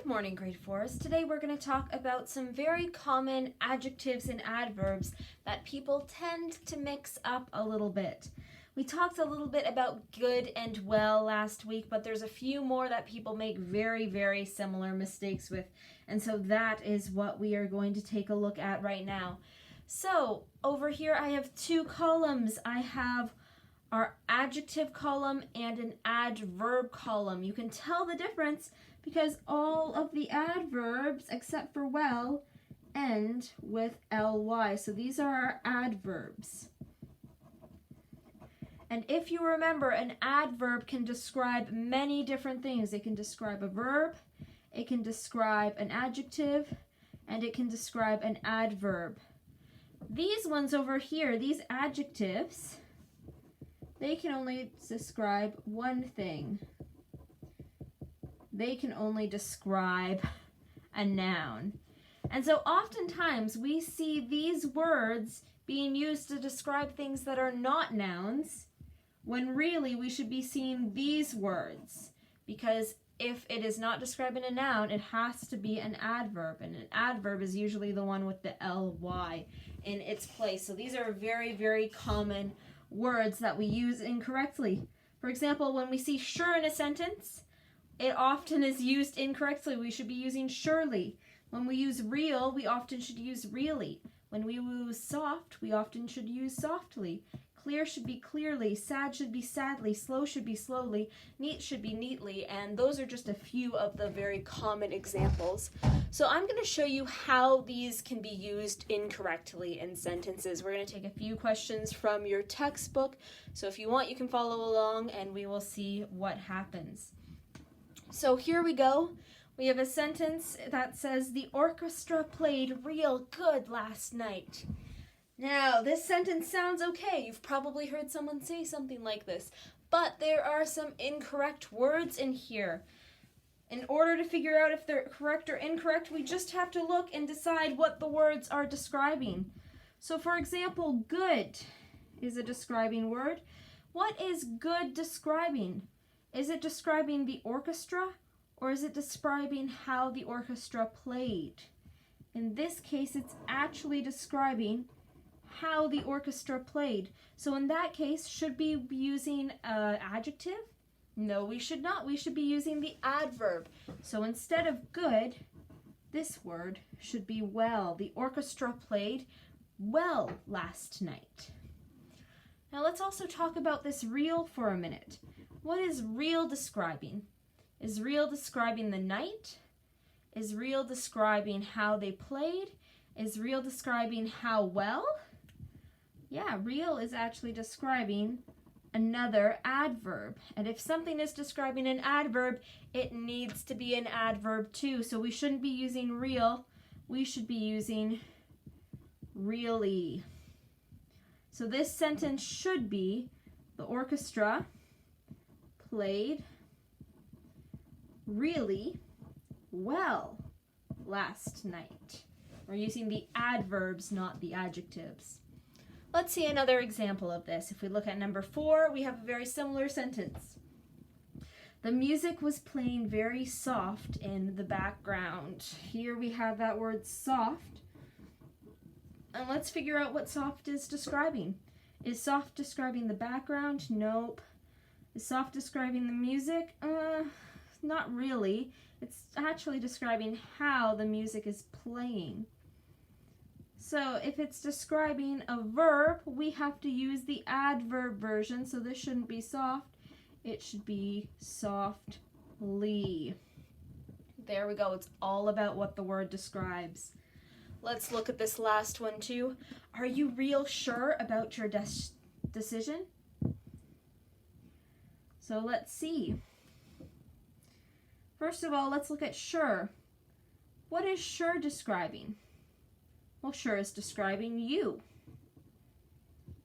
Good morning, grade 4s. Today we're going to talk about some very common adjectives and adverbs that people tend to mix up a little bit. We talked a little bit about good and well last week, but there's a few more that people make very similar mistakes with, and so that is what we are going to take a look at right now. So over here I have two columns. I have our adjective column and an adverb column. You can tell the difference because all of the adverbs, except for well, end with ly. So these are our adverbs. And if you remember, an adverb can describe many different things. It can describe a verb, it can describe an adjective, and it can describe an adverb. These ones over here, these adjectives, they can only describe one thing. They can only describe a noun. And so oftentimes we see these words being used to describe things that are not nouns, when really we should be seeing these words, because if it is not describing a noun, it has to be an adverb, and an adverb is usually the one with the ly in its place. So these are very common words that we use incorrectly. For example, when we see sure in a sentence, it often is used incorrectly. We should be using surely. When we use real, we often should use really. When we use soft, we often should use softly. Clear should be clearly, sad should be sadly, slow should be slowly, neat should be neatly, and those are just a few of the very common examples. So I'm going to show you how these can be used incorrectly in sentences. We're going to take a few questions from your textbook, so if you want you can follow along and we will see what happens. So here we go. We have a sentence that says, "The orchestra played real good last night." Now, this sentence sounds okay. You've probably heard someone say something like this, but there are some incorrect words in here. In order to figure out if they're correct or incorrect, we just have to look and decide what the words are describing. So, for example, good is a describing word. What is good describing? Is it describing the orchestra, or is it describing how the orchestra played? In this case, it's actually describing how the orchestra played. So in that case, should we be using an adjective? No, we should not. We should be using the adverb. So instead of good, this word should be well. The orchestra played well last night. Now let's also talk about this real for a minute. What is real describing? Is real describing the night? Is real describing how they played? Is real describing how well? Yeah, real is actually describing another adverb. And if something is describing an adverb, it needs to be an adverb too. So we shouldn't be using real, we should be using really. So this sentence should be, the orchestra played really well last night. We're using the adverbs, not the adjectives. Let's see another example of this. If we look at number 4, we have a very similar sentence. The music was playing very soft in the background. Here we have that word soft. And let's figure out what soft is describing. Is soft describing the background? Nope. Is soft describing the music? Not really. It's actually describing how the music is playing. So if it's describing a verb, we have to use the adverb version, so this shouldn't be soft, it should be softly. There we go, it's all about what the word describes. Let's look at this last one too. Are you real sure about your decision? So let's see. First of all, let's look at sure. What is sure describing? Well, sure is describing you.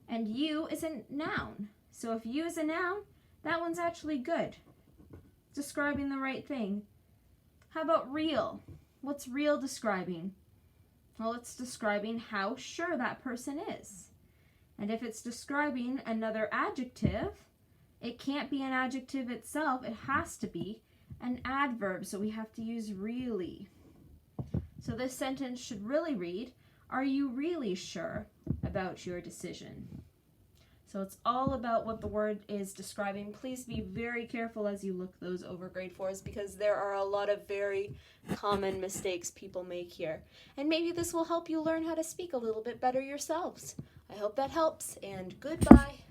And you is a noun. So if you is a noun, that one's actually good. It's describing the right thing. How about real? What's real describing? Well, it's describing how sure that person is. And if it's describing another adjective, it can't be an adjective itself. It has to be an adverb, so we have to use really. So this sentence should really read, are you really sure about your decision? So it's all about what the word is describing. Please be very careful as you look those over grade 4s because there are a lot of very common mistakes people make here. And maybe this will help you learn how to speak a little bit better yourselves. I hope that helps, and goodbye.